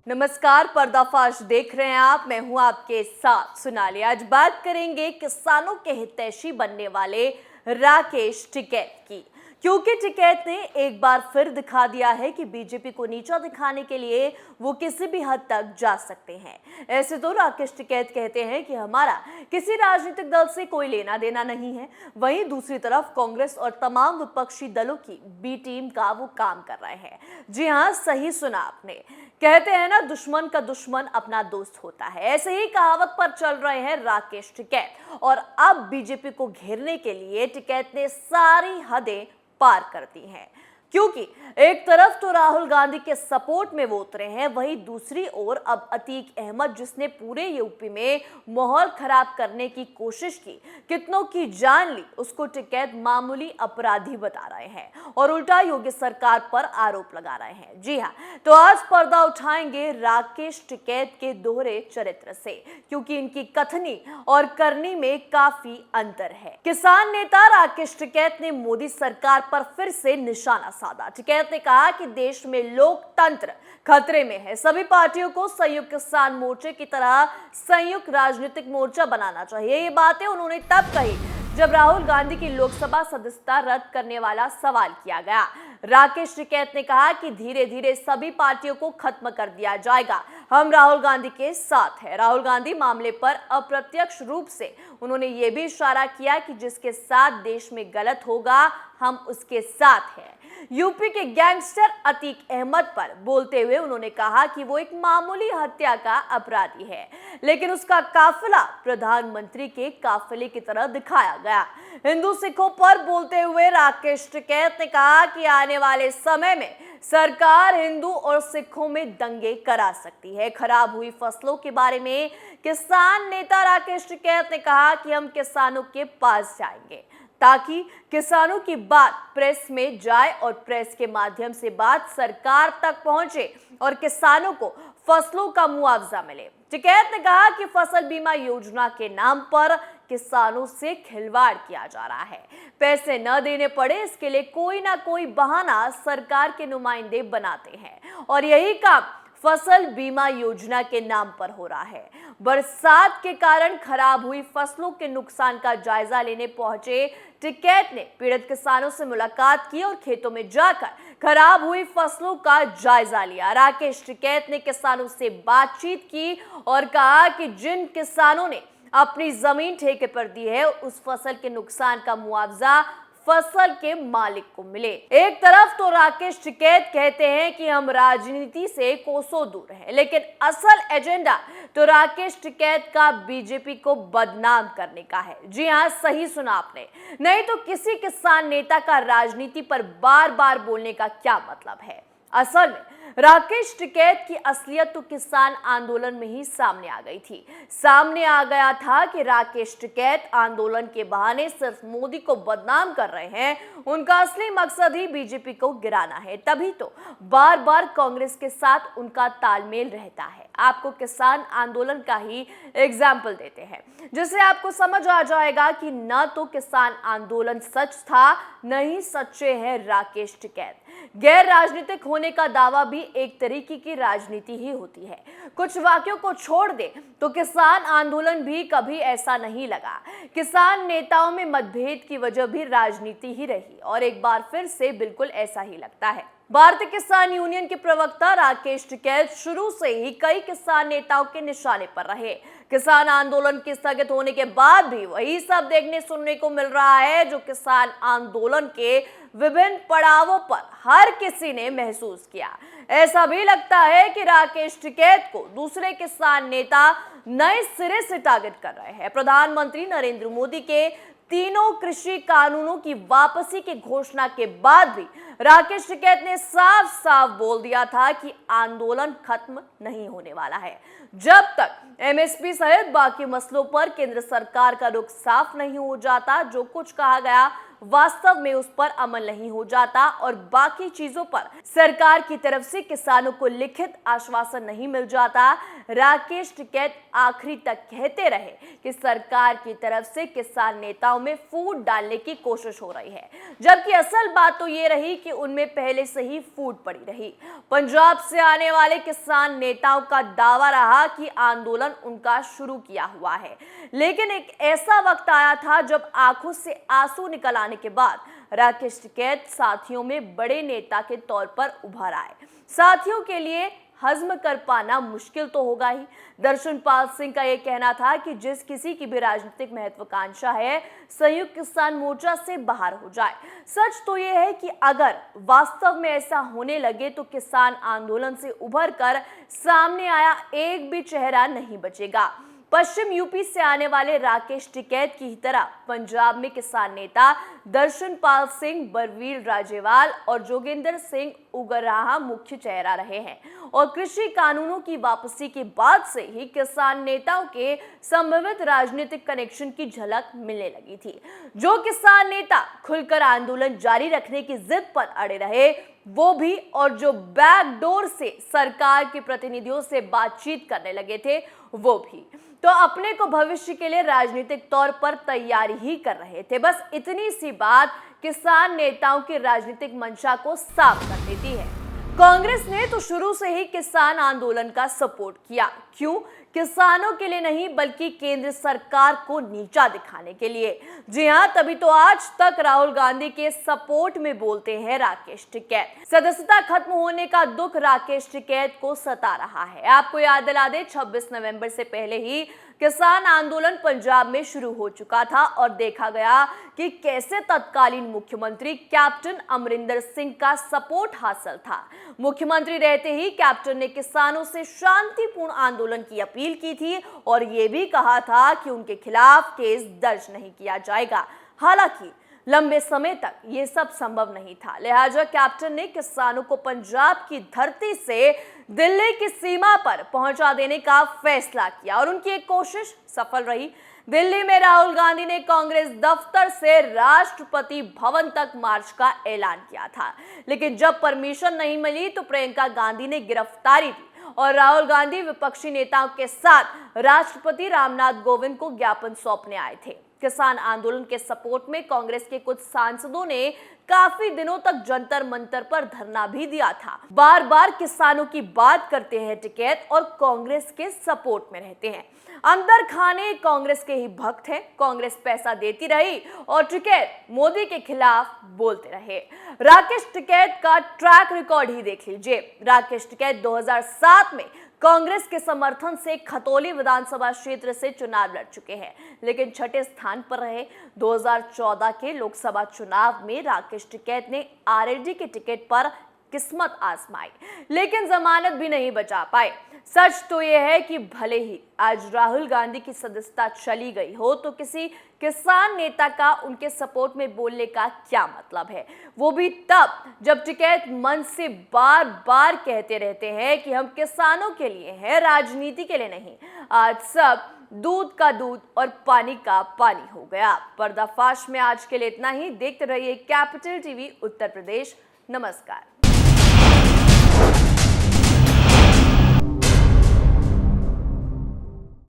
नमस्कार, पर्दाफाश देख रहे हैं आप। मैं हूं आपके साथ सोनाली। आज बात करेंगे किसानों के हितैषी बनने वाले राकेश टिकैत की, क्योंकि टिकैत ने एक बार फिर दिखा दिया है कि बीजेपी को नीचा दिखाने के लिए वो किसी भी हद तक जा सकते हैं। ऐसे तो राकेश टिकैत कहते हैं कि हमारा किसी राजनीतिक दल से कोई लेना देना नहीं है, वहीं दूसरी तरफ कांग्रेस और तमाम विपक्षी दलों की बी टीम का वो काम कर रहे हैं। जी हाँ, सही सुना आपने। कहते हैं ना, दुश्मन का दुश्मन अपना दोस्त होता है। ऐसे ही कहावत पर चल रहे हैं राकेश टिकैत, और अब बीजेपी को घेरने के लिए टिकैत ने सारी हदें पार कर दी हैं, क्योंकि एक तरफ तो राहुल गांधी के सपोर्ट में वो उतरे हैं, वहीं दूसरी ओर अब अतीक अहमद, जिसने पूरे यूपी में माहौल खराब करने की कोशिश की, कितनों की जान ली, उसको टिकैत मामूली अपराधी बता रहे हैं और उल्टा योगी सरकार पर आरोप लगा रहे हैं। जी हाँ, तो आज पर्दा उठाएंगे राकेश टिकैत के दोहरे चरित्र से, क्योंकि इनकी कथनी और करनी में काफी अंतर है। किसान नेता राकेश टिकैत ने मोदी सरकार पर फिर से निशाना साधा। टिकैत ने कहा कि देश में लोकतंत्र खतरे में है, सभी पार्टियों को संयुक्त किसान मोर्चे की तरह संयुक्त राजनीतिक मोर्चा बनाना चाहिए। ये बातें उन्होंने तब कही जब राहुल गांधी की लोकसभा सदस्यता रद्द करने वाला सवाल किया गया। राकेश टिकैत ने कहा कि धीरे धीरे सभी पार्टियों को खत्म कर दिया जाएगा, हम राहुल गांधी के साथ हैं। राहुल गांधी मामले पर अप्रत्यक्ष रूप से उन्होंने ये भी इशारा किया कि जिसके साथ देश में गलत होगा, हम उसके साथ हैं। यूपी के गैंगस्टर अतीक अहमद पर बोलते हुए उन्होंने कहा कि वो एक मामूली हत्या का अपराधी है, लेकिन उसका काफिला प्रधानमंत्री के काफिले की तरह दिखाया गया। हिंदू सिखों पर बोलते हुए राकेश टिकैत ने कहा कि आने वाले समय में सरकार हिंदू और सिखों में दंगे करा सकती है। खराब हुई फसलों के बारे में किसान नेता राकेश टिकैत ने कहा कि हम किसानों के पास जाएंगे ताकि किसानों की बात प्रेस में जाए और प्रेस के माध्यम से बात सरकार तक पहुंचे और किसानों को फसलों का मुआवजा मिले। टिकैत ने कहा कि फसल बीमा योजना के नाम पर किसानों से खिलवाड़ किया जा रहा है। पैसे न देने पड़े, इसके लिए कोई ना कोई बहाना सरकार के नुमाइंदे बनाते हैं, और यही काम फसल बीमा योजना के नाम पर हो रहा है। बरसात के कारण खराब हुई फसलों के नुकसान का जायजा लेने पहुंचे टिकैत ने पीड़ित किसानों से मुलाकात की और खेतों में जाकर खराब हुई फसलों का जायजा लिया। राकेश टिकैत ने किसानों से बातचीत की और कहा कि जिन किसानों ने अपनी जमीन ठेके पर दी है, उस फसल के नुकसान का मुआवजा फसल के मालिक को मिले। एक तरफ तो राकेश टिकैत कहते हैं कि हम राजनीति से कोसों दूर हैं, लेकिन असल एजेंडा तो राकेश टिकैत का बीजेपी को बदनाम करने का है। जी हाँ, सही सुना आपने। नहीं तो किसी किसान नेता का राजनीति पर बार बार बोलने का क्या मतलब है। असल में राकेश टिकैत की असलियत तो किसान आंदोलन में ही सामने आ गई थी। सामने आ गया था कि राकेश टिकैत आंदोलन के बहाने सिर्फ मोदी को बदनाम कर रहे हैं, उनका असली मकसद ही बीजेपी को गिराना है। तभी तो बार बार कांग्रेस के साथ उनका तालमेल रहता है। आपको किसान आंदोलन का ही एग्जाम्पल देते हैं, जिससे आपको समझ आ जाएगा कि न तो किसान आंदोलन सच था, न ही सच्चे हैं राकेश टिकैत। गैर राजनीतिक होने का दावा भी एक तरीके की राजनीति ही होती है। कुछ वाक्यों को छोड़ दे तो किसान आंदोलन भी कभी ऐसा नहीं लगा। किसान नेताओं में मतभेद की वजह भी राजनीति ही रही, और एक बार फिर से बिल्कुल ऐसा ही लगता है। भारतीय किसान यूनियन के प्रवक्ता राकेश टिकैत शुरू से ही कई किसान नेताओं के निशाने पर रहे। किसान आंदोलन के स्थगित होने के बाद भी वही सब देखने सुनने को मिल रहा है जो किसान आंदोलन के विभिन्न पड़ावों पर हर किसी ने महसूस किया। ऐसा भी लगता है कि राकेश टिकैत को दूसरे किसान नेता नए सिरे से टारगेट कर रहे हैं। प्रधानमंत्री नरेंद्र मोदी के तीनों कृषि कानूनों की वापसी की घोषणा के बाद भी राकेश टिकैत ने साफ साफ बोल दिया था कि आंदोलन खत्म नहीं होने वाला है जब तक एमएसपी सहित बाकी मसलों पर केंद्र सरकार का रुख साफ नहीं हो जाता। जो कुछ कहा गया वास्तव में उस पर अमल नहीं हो जाता और बाकी चीजों पर सरकार की तरफ से किसानों को लिखित आश्वासन नहीं मिल जाता, राकेश टिकैत आखिरी तक कहते रहे कि सरकार की तरफ से किसान नेताओं में फूट डालने की कोशिश हो रही है, जबकि असल बात तो ये रही कि उनमें पहले से ही फूट पड़ी रही। पंजाब से आने वाले किसान नेताओं का दावा रहा कि आंदोलन उनका शुरू किया हुआ है, लेकिन एक ऐसा वक्त आया था जब आंखों से आंसू निकल आने के बाद राकेश टिकैत साथियों में बड़े नेता के तौर पर उभर आए। साथियों के लिए हजम कर पाना मुश्किल तो होगा ही। दर्शनपाल सिंह का यह कहना था कि जिस किसी की भी राजनीतिक महत्वाकांक्षा है, संयुक्त किसान मोर्चा से बाहर हो जाए। सच तो यह है कि अगर वास्तव में ऐसा होने लगे तो किसान आंदोलन से उभर कर सामने आया एक भी चेहरा नहीं बचेगा। पश्चिम यूपी से आने वाले राकेश टिकैत की ही तरह पंजाब में किसान नेता दर्शनपाल सिंह, बलवीर राजेवाल और जोगेंद्र सिंह उगराहा मुख्य चेहरा रहे हैं और कृषि कानूनों की वापसी के बाद से ही किसान नेताओं के संभावित राजनीतिक कनेक्शन की झलक मिलने लगी थी। जो किसान नेता खुलकर आंदोलन जारी रखने की जिद पर अड़े रहे वो भी, और जो बैकडोर से सरकार के प्रतिनिधियों से बातचीत करने लगे थे वो भी, तो अपने को भविष्य के लिए राजनीतिक तौर पर तैयारी ही कर रहे थे। बस इतनी सी बात किसान नेताओं की राजनीतिक मंशा को साफ कर देती है। कांग्रेस ने तो शुरू से ही किसान आंदोलन का सपोर्ट किया। क्यों? किसानों के लिए नहीं बल्कि केंद्र सरकार को नीचा दिखाने के लिए। जी हां, तभी तो आज तक राहुल गांधी के सपोर्ट में बोलते हैं राकेश टिकैत। सदस्यता खत्म होने का दुख राकेश टिकैत को सता रहा है। आपको याद दिला दे, 26 नवंबर से पहले ही किसान आंदोलन पंजाब में शुरू हो चुका था और देखा गया कि कैसे तत्कालीन मुख्यमंत्री कैप्टन अमरिंदर सिंह का सपोर्ट हासिल था। मुख्यमंत्री रहते ही कैप्टन ने किसानों से शांतिपूर्ण आंदोलन की अपील की थी और ये भी कहा था कि उनके खिलाफ केस दर्ज नहीं किया जाएगा। हालांकि लंबे समय तक ये सब संभव नहीं था, लिहाजा कैप्टन ने किसानों को पंजाब की धरती से दिल्ली की सीमा पर पहुंचा देने का फैसला किया और उनकी एक कोशिश सफल रही। दिल्ली में राहुल गांधी ने कांग्रेस दफ्तर से राष्ट्रपति भवन तक मार्च का ऐलान किया था, लेकिन जब परमिशन नहीं मिली तो प्रियंका गांधी ने गिरफ्तारी दी और राहुल गांधी विपक्षी नेताओं के साथ राष्ट्रपति रामनाथ कोविंद को ज्ञापन सौंपने आए थे। किसान आंदोलन के सपोर्ट में कांग्रेस के कुछ सांसदों ने काफी दिनों तक जंतर मंतर पर धरना भी दिया था। बार बार किसानों की बात करते हैं टिकैत और कांग्रेस के सपोर्ट में रहते हैं। अंदर खाने कांग्रेस के ही भक्त हैं। कांग्रेस पैसा देती रही और टिकैत मोदी के खिलाफ बोलते रहे। राकेश टिकैत का ट्रैक रिकॉर्ड ही देख लीजिए। राकेश टिकैत 2007 में कांग्रेस के समर्थन से खतौली विधानसभा क्षेत्र से चुनाव लड़ चुके हैं, लेकिन छठे स्थान पर रहे। 2014 के लोकसभा चुनाव में राकेश टिकैत ने आरएलडी के टिकट पर किस्मत आजमाई, लेकिन जमानत भी नहीं बचा पाए। सच तो यह है कि भले ही आज राहुल गांधी की सदस्यता चली गई हो तो किसी किसान नेता का उनके सपोर्ट में बोलने का क्या मतलब है, वो भी तब जब टिकैत मन से बार बार कहते रहते हैं कि हम किसानों के लिए हैं, राजनीति के लिए नहीं। आज सब दूध का दूध और पानी का पानी हो गया। पर्दाफाश में आज के लिए इतना ही। देखते रहिए कैपिटल टीवी उत्तर प्रदेश। नमस्कार।